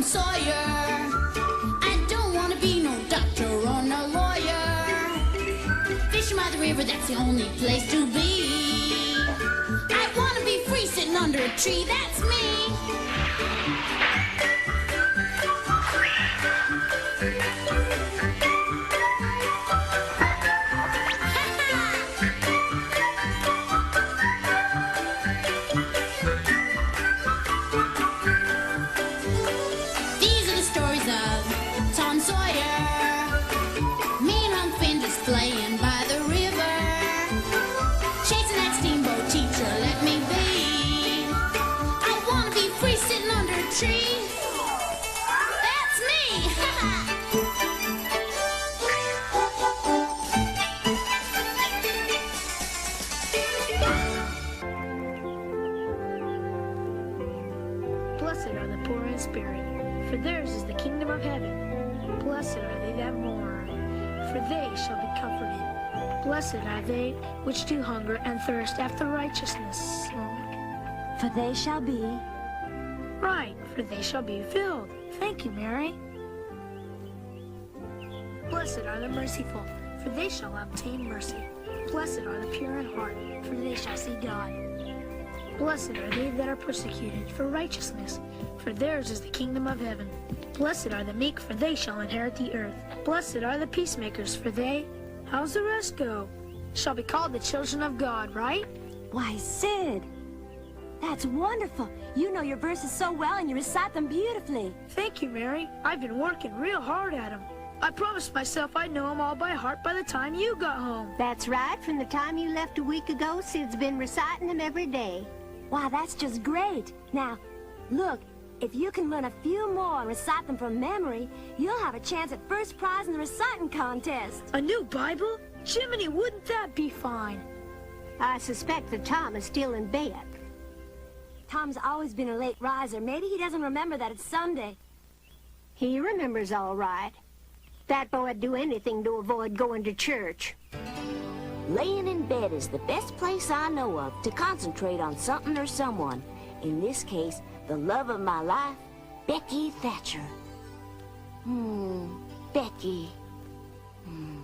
Tom Sawyer. I don't want to be no doctor or no lawyer. Fishing by the river, that's the only place to be. I want to be free sitting under a tree, that's me. Tom Sawyer, me and Unc' Finn just playing by the river, chasing that steamboat teacher, let me be. I wanna be free sitting under a tree. That's me. Blessed are the poor in spirit, for theirs is the kingdom of heaven. Blessed are they that mourn, for they shall be comforted. Blessed are they which do hunger and thirst after righteousness. For they shall be... Right, for they shall be filled. Thank you, Mary. Blessed are the merciful, for they shall obtain mercy. Blessed are the pure in heart, for they shall see God. Blessed are they that are persecuted for righteousness, for theirs is the kingdom of heaven. Blessed are the meek, for they shall inherit the earth. Blessed are the peacemakers, for they, how's the rest go? Shall be called the children of God, right? Why, Sid, that's wonderful. You know your verses so well and you recite them beautifully. Thank you, Mary. I've been working real hard at them. I promised myself I'd know them all by heart by the time you got home. That's right. From the time you left a week ago, Sid's been reciting them every day. Wow, that's just great. Now, look, if you can learn a few more and recite them from memory, you'll have a chance at first prize in the reciting contest. A new Bible? Jiminy, wouldn't that be fine? I suspect that Tom is still in bed. Tom's always been a late riser. Maybe he doesn't remember that it's Sunday. He remembers all right. That boy'd do anything to avoid going to church. Laying in bed is the best place I know of to concentrate on something or someone. In this case, the love of my life, Becky Thatcher. Becky.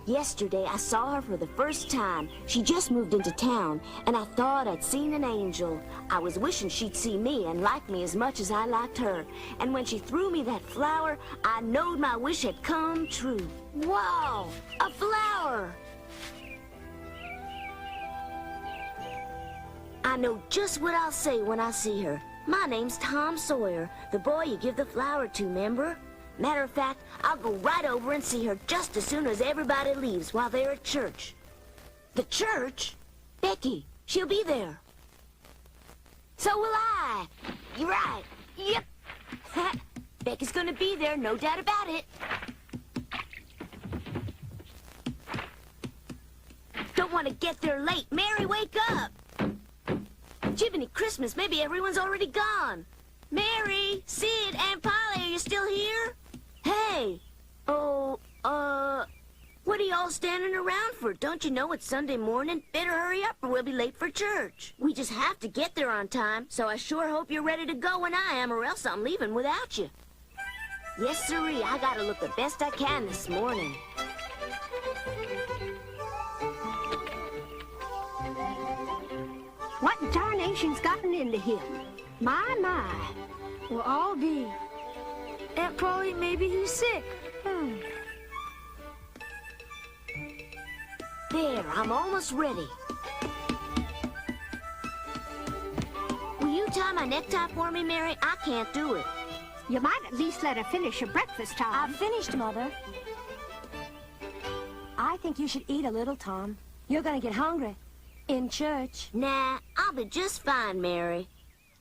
Yesterday, I saw her for the first time. She just moved into town, and I thought I'd seen an angel. I was wishing she'd see me and like me as much as I liked her. And when she threw me that flower, I knowed my wish had come true. Wow, a flower! I know just what I'll say when I see her. My name's Tom Sawyer, the boy you give the flower to, remember? Matter of fact, I'll go right over and see her just as soon as everybody leaves while they're at church. The church? Becky, she'll be there. So will I. You're right. Yep. Becky's gonna be there, no doubt about it. Don't want to get there late. Mary, wake up! Jiminy Christmas, maybe everyone's already gone. Mary, Sid, Aunt Polly, are you still here? Hey! Oh, what are y'all standing around for? Don't you know it's Sunday morning? Better hurry up or we'll be late for church. We just have to get there on time, so I sure hope you're ready to go when I am, or else I'm leaving without you. Yes, sirree, I gotta look the best I can this morning. What darnation's gotten into him? My. Well, I'll be. Aunt Polly, maybe he's sick. There, I'm almost ready. Will you tie my necktie for me, Mary? I can't do it. You might at least let her finish her breakfast, Tom. I've finished, Mother. I think you should eat a little, Tom. You're gonna get hungry. In church. Nah, I'll be just fine, Mary.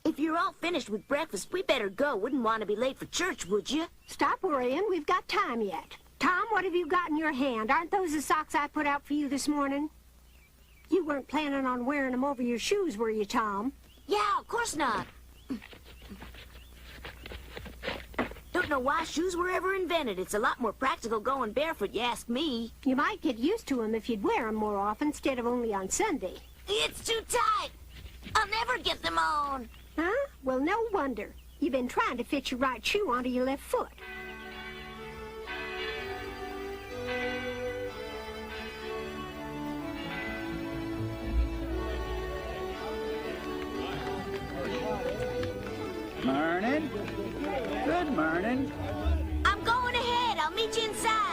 If you're all finished with breakfast, we better go. Wouldn't want to be late for church, would you? Stop worrying. We've got time yet. Tom, what have you got in your hand? Aren't those the socks I put out for you this morning? You weren't planning on wearing them over your shoes, were you, Tom? Yeah, of course not. Don't know why shoes were ever invented. It's a lot more practical going barefoot, you ask me. You might get used to them if you'd wear them more often instead of only on Sunday. It's too tight. I'll never get them on. Huh? Well, no wonder. You've been trying to fit your right shoe onto your left foot. Morning. Good morning. I'm going ahead. I'll meet you inside.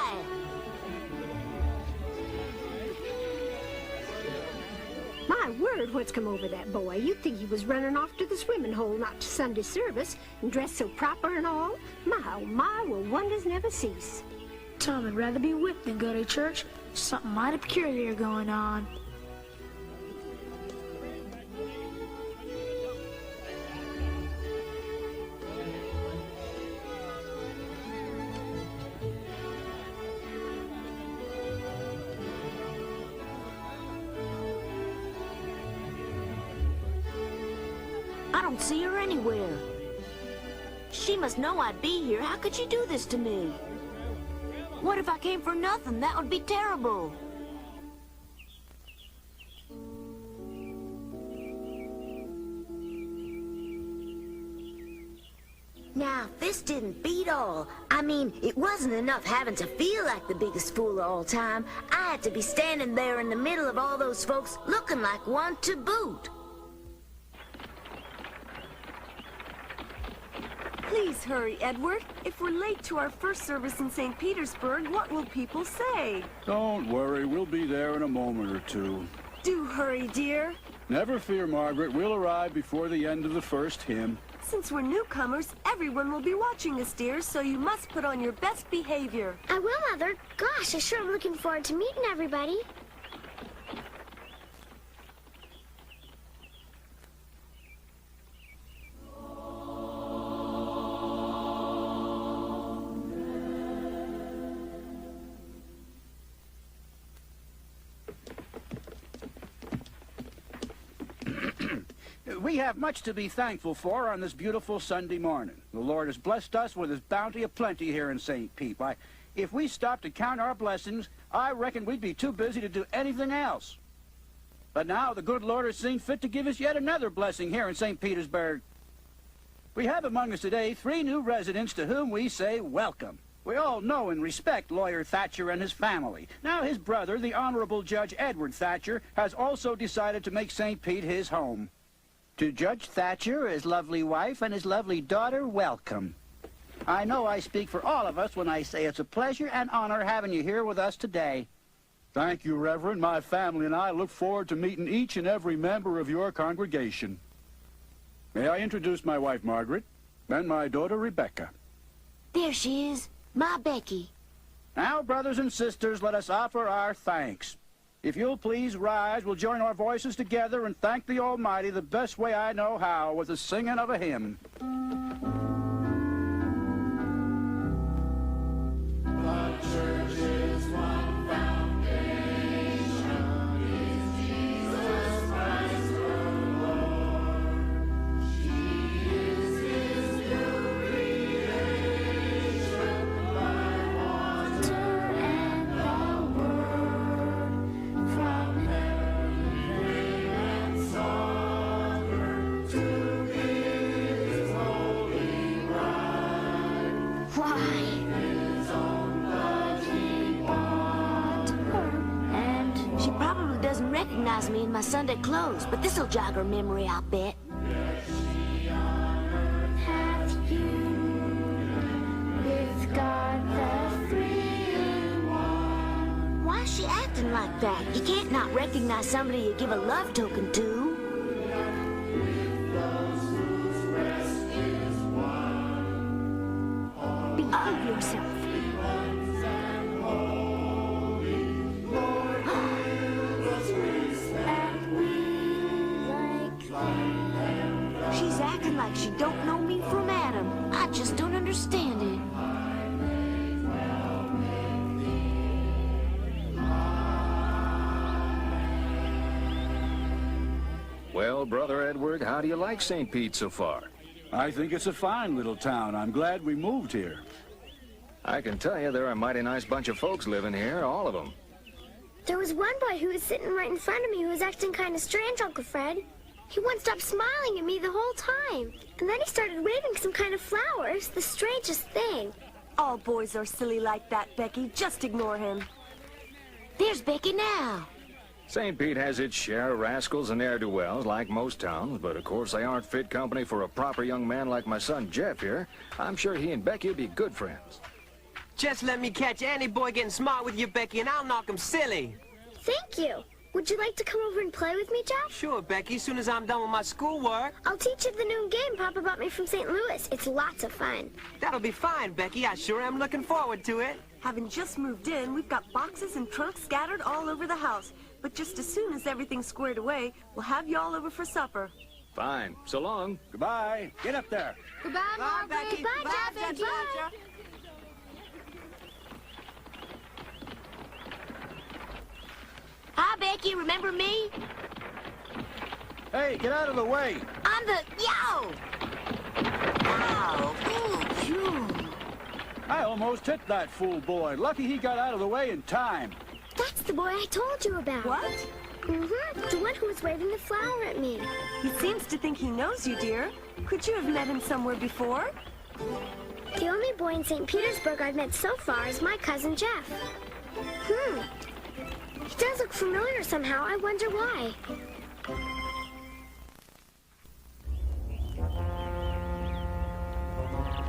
My word, what's come over that boy? You'd think he was running off to the swimming hole, not to Sunday service, and dressed so proper and all. My, oh my, will wonders never cease. Tom would rather be whipped than go to church. Something mighty peculiar going on. I don't see her anywhere. She must know I'd be here. How could she do this to me? What if I came for nothing? That would be terrible. Now, this didn't beat all. I mean, it wasn't enough having to feel like the biggest fool of all time. I had to be standing there in the middle of all those folks looking like one to boot. Please hurry, Edward. If we're late to our first service in St. Petersburg, what will people say? Don't worry, we'll be there in a moment or two. Do hurry, dear. Never fear, Margaret. We'll arrive before the end of the first hymn. Since we're newcomers, everyone will be watching us, dear, so you must put on your best behavior. I will, Mother. Gosh, I sure am looking forward to meeting everybody. We have much to be thankful for on this beautiful Sunday morning. The Lord has blessed us with his bounty of plenty here in St. Pete. If we stopped to count our blessings, I reckon we'd be too busy to do anything else. But now the good Lord has seen fit to give us yet another blessing here in St. Petersburg. We have among us today 3 new residents to whom we say welcome. We all know and respect Lawyer Thatcher and his family. Now his brother, the Honorable Judge Edward Thatcher, has also decided to make St. Pete his home. To Judge Thatcher, his lovely wife, and his lovely daughter, welcome. I know I speak for all of us when I say it's a pleasure and honor having you here with us today. Thank you, Reverend. My family and I look forward to meeting each and every member of your congregation. May I introduce my wife, Margaret, and my daughter, Rebecca. There she is, my Becky. Now, brothers and sisters, let us offer our thanks. If you'll please rise, we'll join our voices together and thank the Almighty the best way I know how, with the singing of a hymn. The church is one foundation, is Jesus Christ the Lord. She is his new creation, by water and the word, from heaven and sovereign to his holy bride. Why? She probably doesn't recognize me in my Sunday clothes, but this'll jog her memory, I'll bet. Have you with God the three-in-one? Why is she acting like that? You can't not recognize somebody you give a love token to. Behave yourself. She's acting like she don't know me from Adam. I just don't understand it. Well, Brother Edward, how do you like St. Pete so far? I think it's a fine little town. I'm glad we moved here. I can tell you there are a mighty nice bunch of folks living here, all of them. There was one boy who was sitting right in front of me who was acting kind of strange, Uncle Fred. He wouldn't stop smiling at me the whole time. And then he started waving some kind of flower. It was the strangest thing. All boys are silly like that, Becky. Just ignore him. There's Becky now. St. Pete has its share of rascals and ne'er-do-wells, like most towns, but of course they aren't fit company for a proper young man like my son Jeff here. I'm sure he and Becky will be good friends. Just let me catch any boy getting smart with you, Becky, and I'll knock him silly. Thank you. Would you like to come over and play with me, Jeff? Sure, Becky, as soon as I'm done with my schoolwork. I'll teach you the new game Papa brought me from St. Louis. It's lots of fun. That'll be fine, Becky. I sure am looking forward to it. Having just moved in, we've got boxes and trunks scattered all over the house. But just as soon as everything's squared away, we'll have you all over for supper. Fine. So long. Goodbye. Get up there. Goodbye, Margaret. Becky. Bye, Jeff. And bye. Hi, Becky. Remember me? Hey, get out of the way. I'm the... Yo! Ow! Ooh, phew. I almost hit that fool boy. Lucky he got out of the way in time. That's the boy I told you about. What? Mm-hmm. The one who was waving the flower at me. He seems to think he knows you, dear. Could you have met him somewhere before? The only boy in St. Petersburg I've met so far is my cousin Jeff. He does look familiar somehow. I wonder why.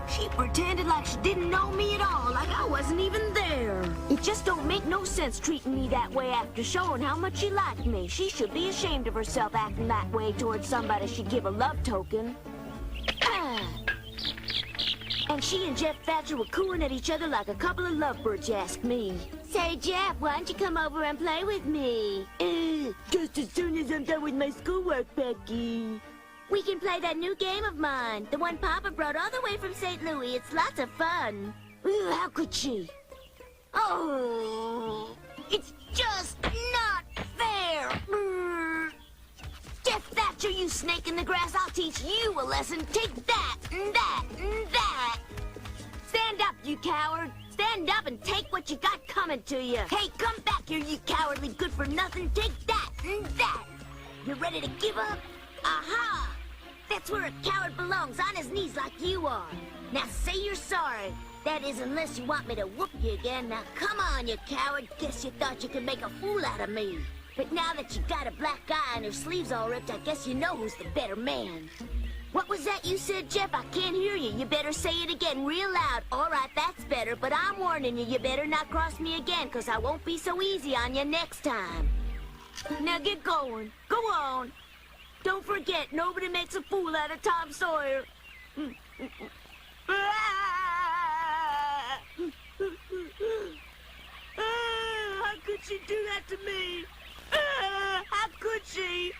She pretended like she didn't know me at all, like I wasn't even there. It just don't make no sense treating me that way after showing how much she liked me. She should be ashamed of herself acting that way towards somebody she'd give a love token. And she and Jeff Thatcher were cooing at each other like a couple of lovebirds, you ask me. Say, Jeff, why don't you come over and play with me? Just as soon as I'm done with my schoolwork, Becky. We can play that new game of mine, the one Papa brought all the way from St. Louis. It's lots of fun. How could she? Oh, it's just not fair. Jeff Thatcher, you snake in the grass, I'll teach you a lesson. Take that, and that, and that. Stand up, you coward. Stand up and take what you got coming to you. Hey, come back here, you cowardly good-for-nothing. Take that, and that. You ready to give up? Aha! That's where a coward belongs, on his knees like you are. Now say you're sorry. That is, unless you want me to whoop you again. Now come on, you coward. Guess you thought you could make a fool out of me. But now that you got a black eye and your sleeves all ripped, I guess you know who's the better man. What was that you said, Jeff? I can't hear you. You better say it again real loud. All right, that's better, but I'm warning you, you better not cross me again, because I won't be so easy on you next time. Now get going. Go on. Don't forget, nobody makes a fool out of Tom Sawyer. How could she do that to me? How could she?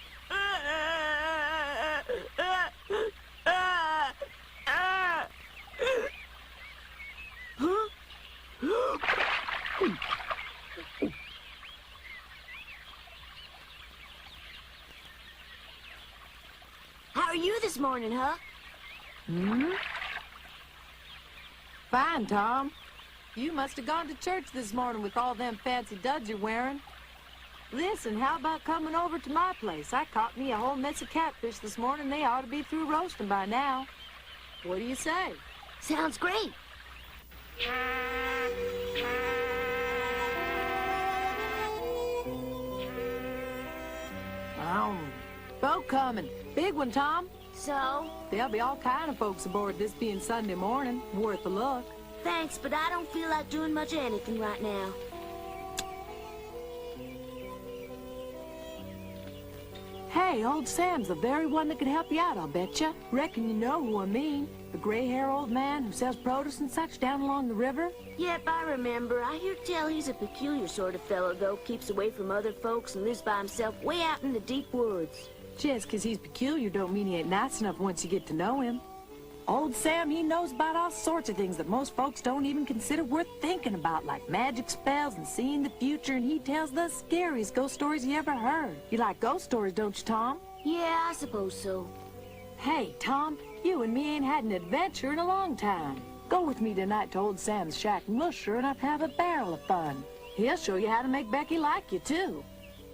How are you this morning, huh? Fine, Tom. You must have gone to church this morning with all them fancy duds you're wearing. Listen, how about coming over to my place? I caught me a whole mess of catfish this morning. They ought to be through roasting by now. What do you say? Sounds great. Boat coming. Big one, Tom. So? There'll be all kind of folks aboard, this being Sunday morning. Worth a look. Thanks, but I don't feel like doing much of anything right now. Hey, old Sam's the very one that could help you out, I'll betcha. Reckon you know who I mean. The gray-haired old man who sells produce and such down along the river. Yep, I remember. I hear tell he's a peculiar sort of fellow, though. Keeps away from other folks and lives by himself way out in the deep woods. Just 'cause he's peculiar don't mean he ain't nice enough once you get to know him. Old Sam, he knows about all sorts of things that most folks don't even consider worth thinking about, like magic spells and seeing the future, and he tells the scariest ghost stories you ever heard. You like ghost stories, don't you, Tom? Yeah, I suppose so. Hey, Tom, you and me ain't had an adventure in a long time. Go with me tonight to old Sam's shack, and we'll sure enough have a barrel of fun. He'll show you how to make Becky like you, too.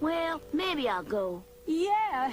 Well, maybe I'll go. Yeah.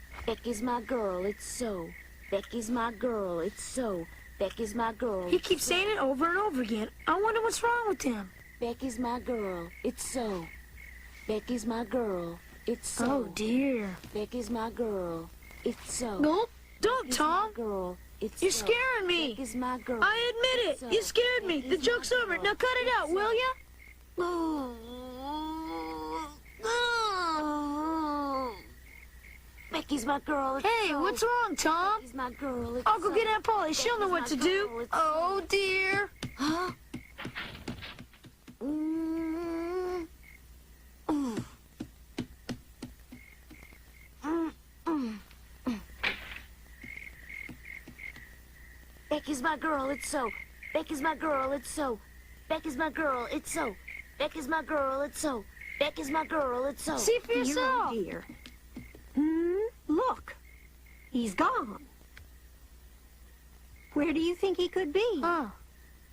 Becky's my girl, it's so. Becky's my girl, it's so. Becky's my girl. He keeps saying it over and over again. I wonder what's wrong with him. Becky's my girl, it's so. Becky's my girl, it's so. Oh, dear. Becky's my girl, it's so. No, don't, Becky's Tom. my girl, it's You're so. scaring me. Becky's my girl. I admit it. You scared me. The joke's over. Now cut it out, will ya? Becky's my girl. It's Hey, so. what's wrong, Tom? Becky's my girl. It's I'll go so. get Aunt Polly. She'll know what to Becky's my do. girl, it's Oh, so. dear. Huh? Becky's my girl, it's so. Becky's my girl, it's so. Becky's my girl, it's so. Becky's my girl, it's so. Becky's my girl, it's so. See for Dear, yourself. oh dear. Look. He's gone. Where do you think he could be? Oh,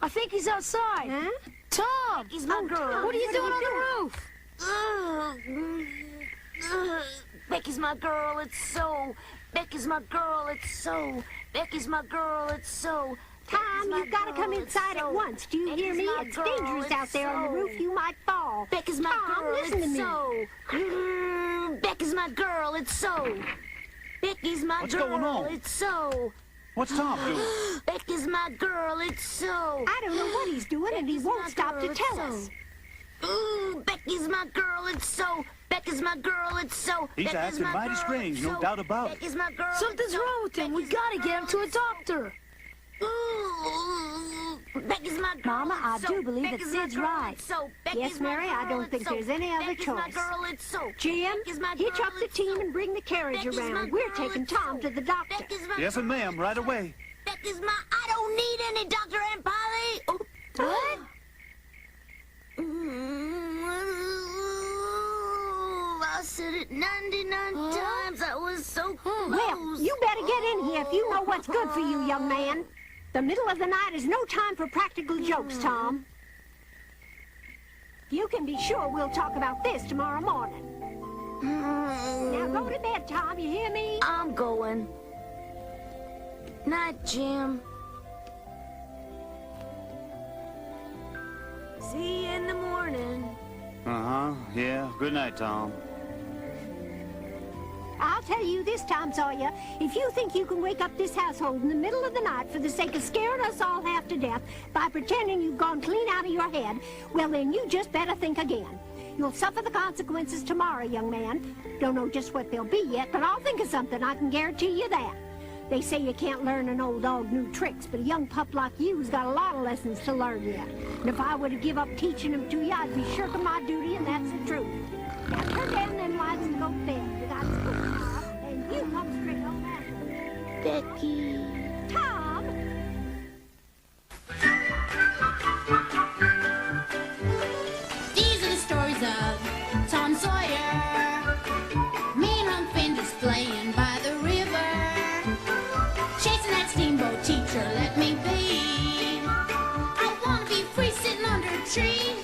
I think he's outside. Huh? Tom! Becky's my girl. What are you doing on the roof? Becky's my girl, it's so. Becky's my girl, it's so. Becky's my girl, it's so. Tom, you've got to come inside at once. Do you hear me? It's dangerous out there on the roof. You might fall. Becky's my Tom, girl, listen to it's me. so. Becky's my girl, it's so. Becky's my What's girl, going on? it's so. What's Tom doing? Becky's my girl, it's so. I don't know what he's doing, and he Becky's won't my stop girl, to it's tell so. us. Ooh, Becky's my girl, it's so. Becky's my girl, it's so. He's Becky's acting my mighty girl, strange, it's no so. doubt about it. Becky's my girl, it's Something's so. wrong with him. We Becky's gotta my get him to a girl, doctor. Ooh, Becky's my girl, Mama, I it's so. do believe that Becky's my Sid's girl, right. it's so. Becky's Yes, my Mary, I girl, don't it's think so. there's any other Becky's my choice. girl, it's so. Jim, Becky's my hitch girl, up the it's so. team and bring the carriage Becky's my around. We're girl, taking it's Tom so. to the doctor. Becky's my Yes, girl, ma'am, right it's so. away. Becky's my. I don't need any Dr. Aunt Polly. Oh. What? I said it 99 times. I was so close. Well, you better get in here if you know what's good for you, young man. The middle of the night is no time for practical jokes, Tom. You can be sure we'll talk about this tomorrow morning. Now go to bed, Tom. You hear me? I'm going. Night, Jim. See you in the morning. Uh-huh. Yeah. Good night, Tom. I'll tell you this, Tom Sawyer. If you think you can wake up this household in the middle of the night for the sake of scaring us all half to death by pretending you've gone clean out of your head, well, then you just better think again. You'll suffer the consequences tomorrow, young man. Don't know just what they'll be yet, but I'll think of something. I can guarantee you that. They say you can't learn an old dog new tricks, but a young pup like you's got a lot of lessons to learn yet. And if I were to give up teaching them to you, I'd be shirking my duty, and that's the truth. Now turn down them lights and go to bed. You got school tomorrow, and you come straight home after. Becky. Tom! These are the stories of Tom Sawyer. Me and Unc' Fingers playing by the river. Chasing that steamboat, teacher, let me be. I wanna be free sitting under a tree.